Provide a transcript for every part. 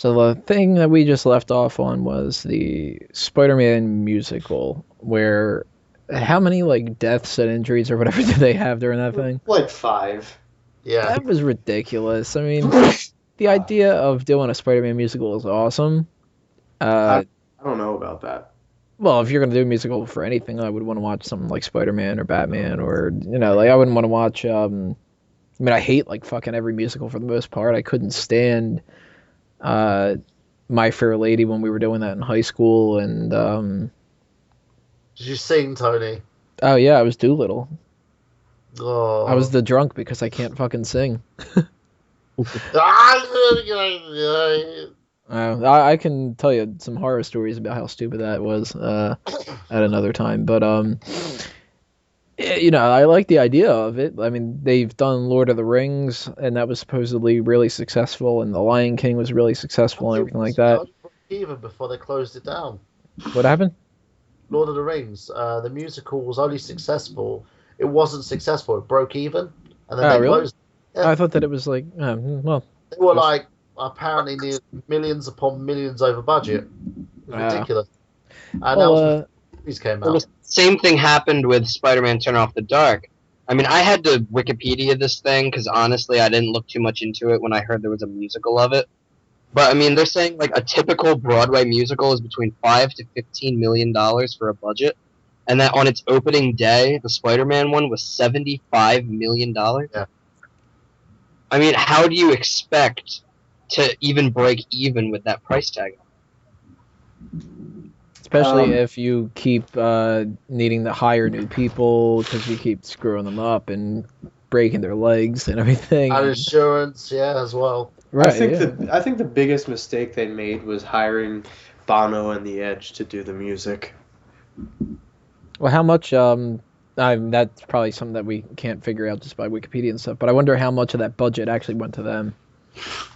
So the thing that we just left off on was the Spider-Man musical, where how many like deaths and injuries or whatever did they have during that thing? Like 5. Yeah. That was ridiculous. I mean, the idea of doing a Spider-Man musical is awesome. I don't know about that. Well, if you're gonna do a musical for anything, I would want to watch something like Spider-Man or Batman, or like I wouldn't want to watch. I mean, I hate like fucking every musical for the most part. I couldn't stand My Fair Lady when we were doing that in high school, and Did you sing, Tony? oh yeah, I was Doolittle. Oh. I was the drunk because I can't fucking sing. I can tell you some horror stories about how stupid that was at another time, but I like the idea of it. I mean, they've done Lord of the Rings, and that was supposedly really successful, and The Lion King was really successful, and everything like that. Even before they closed it down. What happened? Lord of the Rings, the musical was only successful. It wasn't successful. It broke even, and then they really? closed. Yeah. I thought that it was like, well, they were like apparently near millions upon millions over budget. It was ridiculous. And that was before the movies came out. Well, the same thing happened with Spider-Man: Turn Off the Dark. I mean, I had to Wikipedia this thing because honestly, I didn't look too much into it when I heard there was a musical of it. But I mean, they're saying like a typical Broadway musical is between $5 to $15 million for a budget, and that on its opening day, the Spider-Man one was $75 million. Yeah. I mean, how do you expect to even break even with that price tag? Especially if you keep needing to hire new people because you keep screwing them up and breaking their legs and everything. And insurance, yeah, as well. Right. I think the biggest mistake they made was hiring Bono and The Edge to do the music. Well, how much? That's probably something that we can't figure out just by Wikipedia and stuff. But I wonder how much of that budget actually went to them.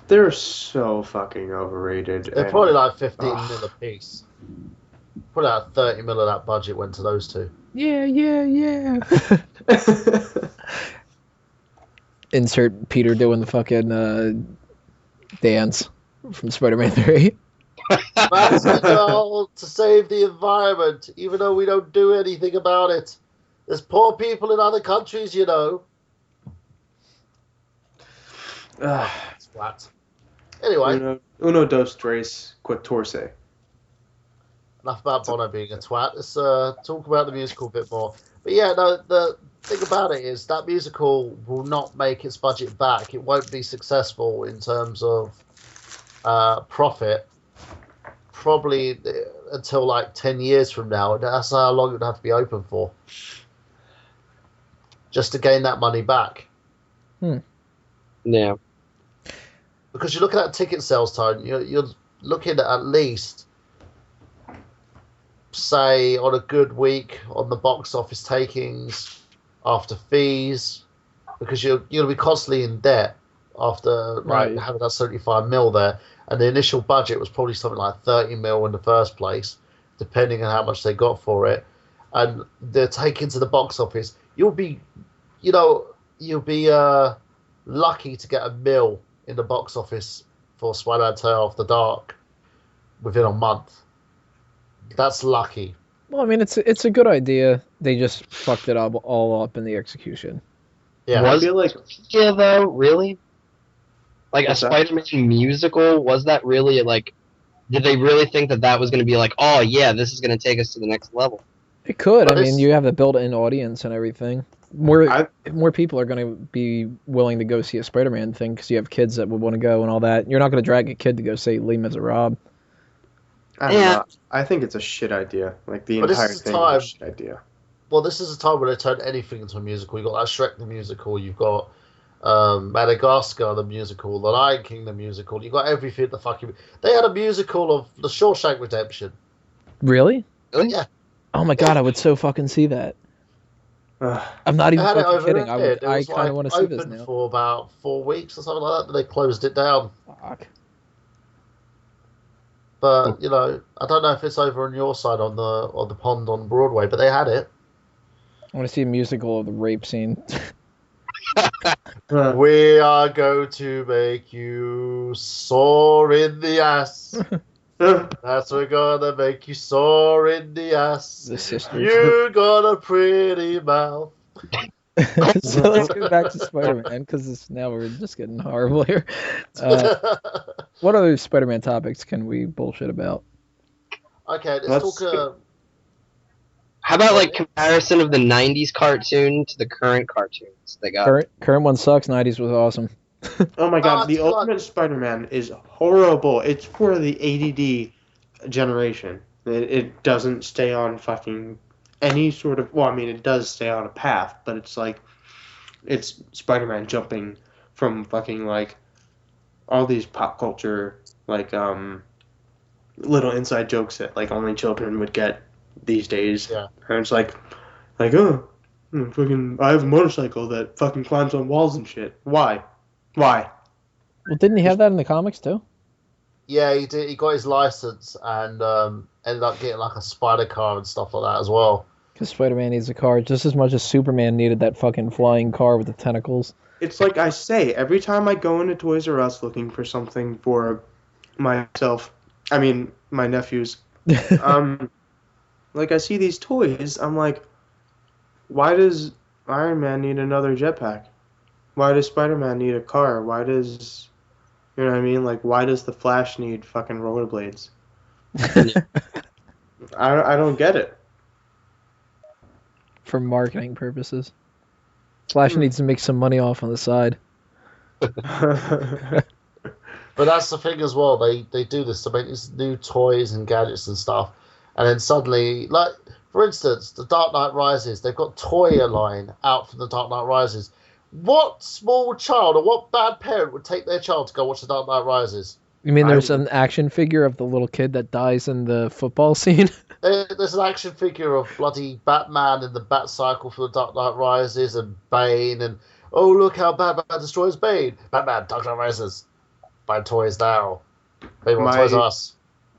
They're so fucking overrated. They're probably like 15 mil a piece. Probably like 30 mil of that budget went to those two. Yeah. Insert Peter doing the fucking dance from Spider-Man 3. That's the goal, to save the environment, even though we don't do anything about it. There's poor people in other countries, you know. It's flat. Anyway. Uno dos tres quatorce. Enough about Bono being a twat. Let's talk about the musical a bit more. But yeah, no, the thing about it is that musical will not make its budget back. It won't be successful in terms of profit. Probably until like 10 years from now. That's how long it would have to be open for. Just to gain that money back. Yeah. Because you're looking at ticket sales, Tone. You're looking at least, say, on a good week, on the box office takings, after fees, because you're going to be constantly in debt after having that 75 mil there. And the initial budget was probably something like 30 mil in the first place, depending on how much they got for it. And the takings to the box office, you'll be lucky to get $1 million in the box office for Spider-Man: Turn Off the Dark within a month. That's lucky. Well, I mean, it's a good idea. They just fucked it all up in the execution. Yeah. Was it though, really? Like a Spider-Man musical, was that really like? Did they really think that was going to be like, oh yeah, this is going to take us to the next level? It could. I mean, you have the built-in audience and everything. More people are going to be willing to go see a Spider-Man thing because you have kids that would want to go and all that. You're not going to drag a kid to go see Les Miserables. I don't know. I think it's a shit idea. Like the entire thing is a shit idea. Well, this is a time where they turn anything into a musical. You've got that Shrek the musical. You've got Madagascar the musical, The Lion King the musical. You've got everything. They had a musical of The Shawshank Redemption. Really? Yeah. Oh my god, I would so fucking see that. I'm not even fucking kidding. I kind of want to see this now. For about 4 weeks or something like that, but they closed it down. Fuck. But I don't know if it's over on your side on the pond on Broadway, but they had it. I want to see a musical of the rape scene. We are going to make you sore in the ass. That's we're gonna make you sore in the ass. The sisters. You got a pretty mouth. So let's get back to Spider-Man, because now we're just getting horrible here. What other Spider-Man topics can we bullshit about? Okay, let's talk. How about like comparison of the '90s cartoon to the current cartoons they got? Current one sucks. '90s was awesome. Oh my god, the Ultimate Spider-Man is horrible. It's for the ADD generation. It doesn't stay on fucking any sort of... Well, I mean, it does stay on a path, but it's like... It's Spider-Man jumping from fucking, like, all these pop culture, like, little inside jokes that, like, only children would get these days. Yeah. And it's like, oh, fucking... I have a motorcycle that fucking climbs on walls and shit. Why? Well, didn't he have that in the comics too? Yeah, he did. He got his license and ended up getting like a spider car and stuff like that as well. Because Spider-Man needs a car just as much as Superman needed that fucking flying car with the tentacles. It's like I say, every time I go into Toys R Us looking for something for myself, I mean, my nephews, like I see these toys, I'm like, why does Iron Man need another jetpack? Why does Spider-Man need a car? Why does, you know what I mean? Like, why does the Flash need fucking rollerblades? I don't get it. For marketing purposes. Flash needs to make some money off on the side. But that's the thing as well. They do this to make these new toys and gadgets and stuff. And then suddenly, like, for instance, The Dark Knight Rises, they've got Toy line out for The Dark Knight Rises. What small child or what bad parent would take their child to go watch The Dark Knight Rises? You mean there's an action figure of the little kid that dies in the football scene? There's an action figure of bloody Batman in the Bat Cycle for The Dark Knight Rises and Bane and, oh, look how Batman destroys Bane. Batman, Dark Knight Rises. Buy toys now. Maybe on Toys R Us.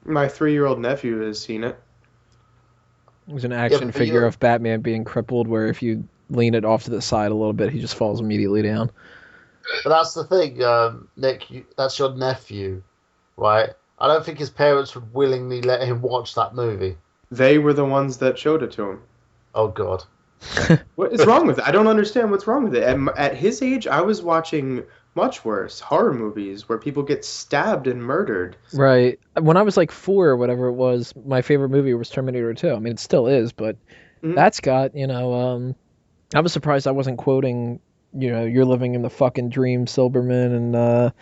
My 3-year-old nephew has seen it. There's an action figure of Batman being crippled where if you lean it off to the side a little bit, he just falls immediately down. But that's the thing, Nick, that's your nephew, right? I don't think his parents would willingly let him watch that movie. They were the ones that showed it to him. Oh, God. What is wrong with it? I don't understand what's wrong with it. At his age, I was watching much worse horror movies where people get stabbed and murdered. Right. When I was like 4 or whatever it was, my favorite movie was Terminator 2. I mean, it still is, but that's got, I was surprised I wasn't quoting, You're Living in the Fucking Dream, Silberman, and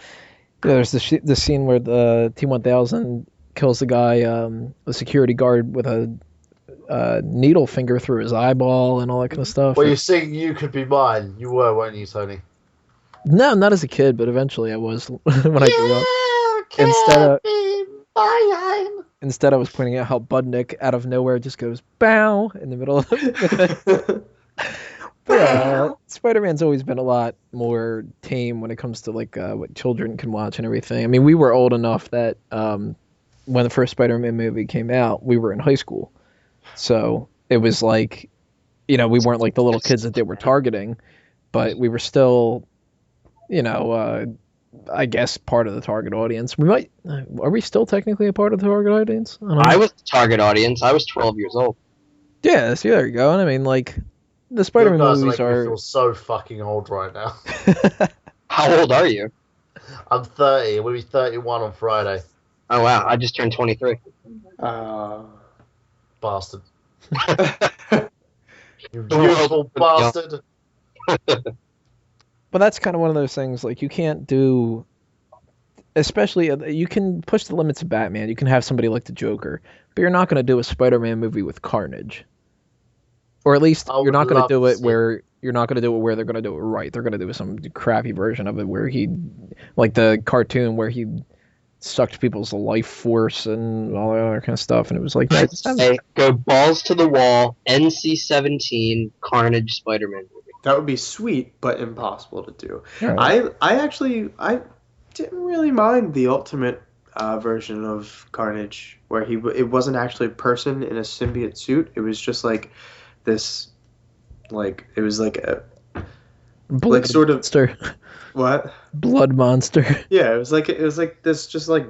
there's the scene where the T-1000 kills the guy, the security guard with a needle finger through his eyeball and all that kind of stuff. Well, you sing You Could Be Mine. You were, weren't you, Tony? No, not as a kid, but eventually I was when I grew up. Instead, I was pointing out how Budnick out of nowhere just goes bow in the middle of it. But Spider-Man's always been a lot more tame when it comes to like what children can watch and everything. I mean, we were old enough that when the first Spider-Man movie came out, we were in high school, so it was like, we weren't like the little kids that they were targeting, but we were still, I guess part of the target audience. Are we still technically a part of the target audience? I was the target audience. I was 12 years old. Yeah, see, there you go. And I mean, like, the Spider-Man movies are... I feel so fucking old right now. How old are you? I'm 30. We'll be 31 on Friday. Oh, wow. I just turned 23. Bastard. You beautiful bastard. But that's kind of one of those things, like, you can't do... Especially, you can push the limits of Batman. You can have somebody like the Joker. But you're not going to do a Spider-Man movie with Carnage. Or at least you're not going to do it where they're going to do it right. They're going to do some crappy version of it where like the cartoon where he sucked people's life force and all that other kind of stuff. And it was like, go balls to the wall, NC-17 Carnage Spider-Man movie. That would be sweet, but impossible to do. Right. I didn't really mind the Ultimate version of Carnage, where it wasn't actually a person in a symbiote suit. It was just like this, like, it was like Blood sort of monster. what? Blood monster. Yeah, it was like this, just like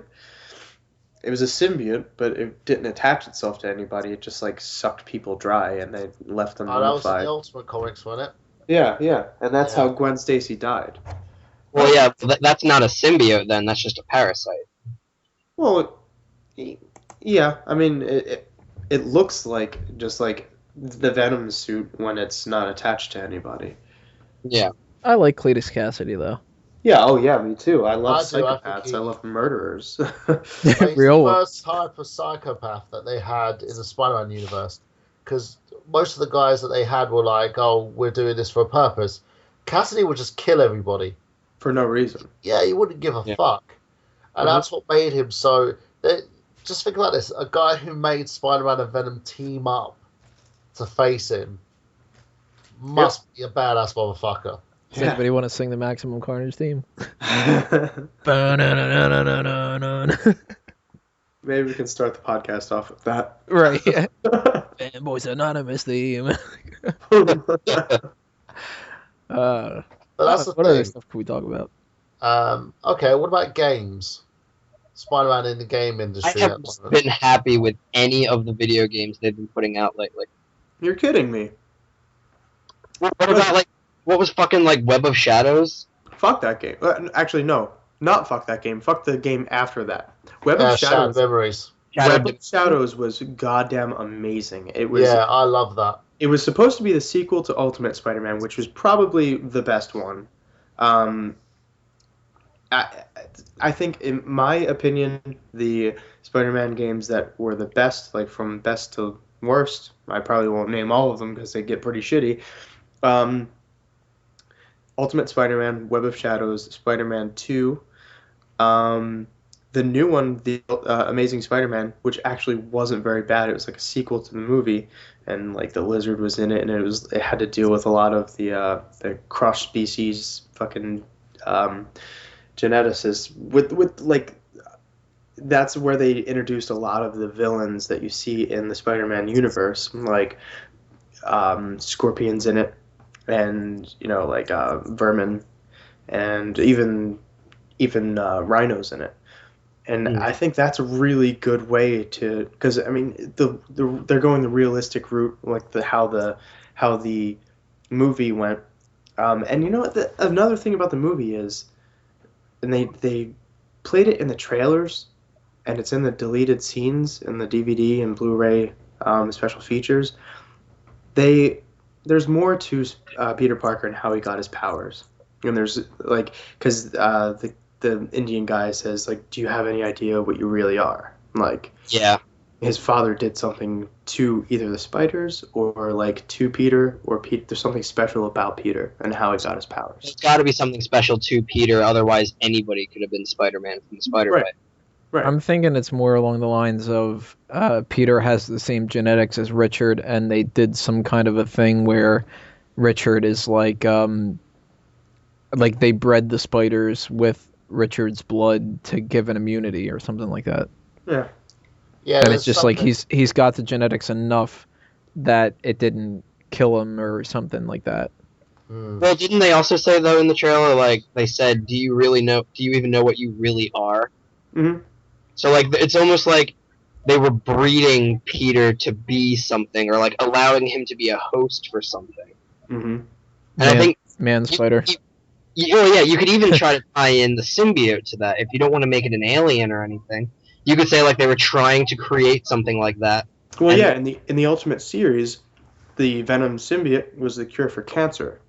it was a symbiote, but it didn't attach itself to anybody. It just like sucked people dry, and they left them Oh, that was in mummified. the Ultimate Comics, wasn't it? Yeah, and that's how Gwen Stacy died. Well, yeah, that's not a symbiote then. That's just a parasite. Well, yeah. I mean, it looks like just like the Venom suit when it's not attached to anybody. Yeah. I like Cletus Cassidy though. Yeah. Oh, yeah. Me too. I love I do, psychopaths. I love murderers. He's Real the one. first type of psychopath that they had in the Spider-Man universe, because most of the guys that they had were like, "Oh, we're doing this for a purpose." Cassidy would just kill everybody For no reason. Yeah, he wouldn't give a fuck, and that's what made him so. Just think about this: a guy who made Spider-Man and Venom team up to face him must be a badass motherfucker. Does anybody want to sing the Maximum Carnage theme? Maybe we can start the podcast off with that. Right. Fanboys Anonymous theme. But that's the what other thing. stuff can we talk about? Okay, what about games? Spider-Man in the game industry. I haven't been happy with any of the video games they've been putting out lately. You're kidding me. What about, like, what was fucking, like, Web of Shadows? Fuck that game. Actually, no. Not fuck that game. Fuck the game after that. Web of Shattered Shadows. Memories. Web of Shadows was goddamn amazing. It was. Yeah, I love that. It was supposed to be the sequel to Ultimate Spider-Man, which was probably the best one. I think, in my opinion, the Spider-Man games that were the best, like from best to worst, I probably won't name all of them because they get pretty shitty. Ultimate Spider-Man, Web of Shadows, Spider-Man 2, the new one, the Amazing Spider-Man, which actually wasn't very bad. It was like a sequel to the movie, and like the lizard was in it, and it had to deal with a lot of the cross species fucking geneticists with like. That's where they introduced a lot of the villains that you see in the Spider-Man universe, like Scorpion's in it, and like Vermin, and even Rhino's in it. And I think that's a really good way to, because I mean they're going the realistic route, like how the movie went. And you know what? Another thing about the movie is, and they played it in the trailers, and it's in the deleted scenes in the DVD and Blu-ray special features. There's more to Peter Parker and how he got his powers, and there's like, because the Indian guy says, like, do you have any idea what you really are? Like, Yeah. his father did something to either the spiders or like to Peter, or there's something special about Peter and how he got his powers. There's got to be something special to Peter, otherwise anybody could have been Spider-Man from the Spider-Man. Right. I'm thinking it's more along the lines of Peter has the same genetics as Richard, and they did some kind of a thing where Richard is like they bred the spiders with Richard's blood to give an immunity or something like that. Yeah. Yeah, And there's it's just like something- he's got the genetics enough that it didn't kill him or something like that. Well, didn't they also say, though, in the trailer, like, they said, do you even know what you really are? Mm-hmm. So, like, it's almost like they were breeding Peter to be something, or, like, allowing him to be a host for something. Mm-hmm. And I think Man Spider. you could even try to tie in the symbiote to that. If you don't want to make it an alien or anything, you could say, like, they were trying to create something like that. Well, And- yeah, in the Ultimate series, the Venom symbiote was the cure for cancer.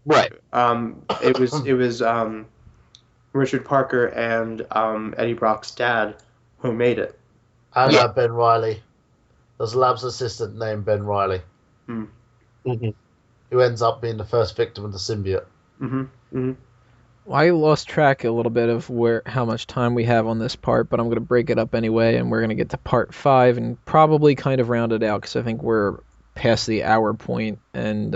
Right. It was Richard Parker and Eddie Brock's dad who made it. And Ben Reilly. There's a lab's assistant named Ben Reilly, Mm-hmm. who ends up being the first victim of the symbiote. Mm-hmm. Mm-hmm. Well, I lost track a little bit of how much time we have on this part, but I'm going to break it up anyway, and we're going to get to part 5 and probably kind of round it out, because I think we're past the hour point, and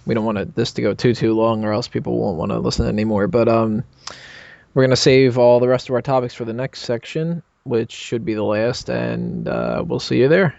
we don't want this to go too long, or else people won't want to listen anymore. But we're going to save all the rest of our topics for the next section, which should be the last, and we'll see you there.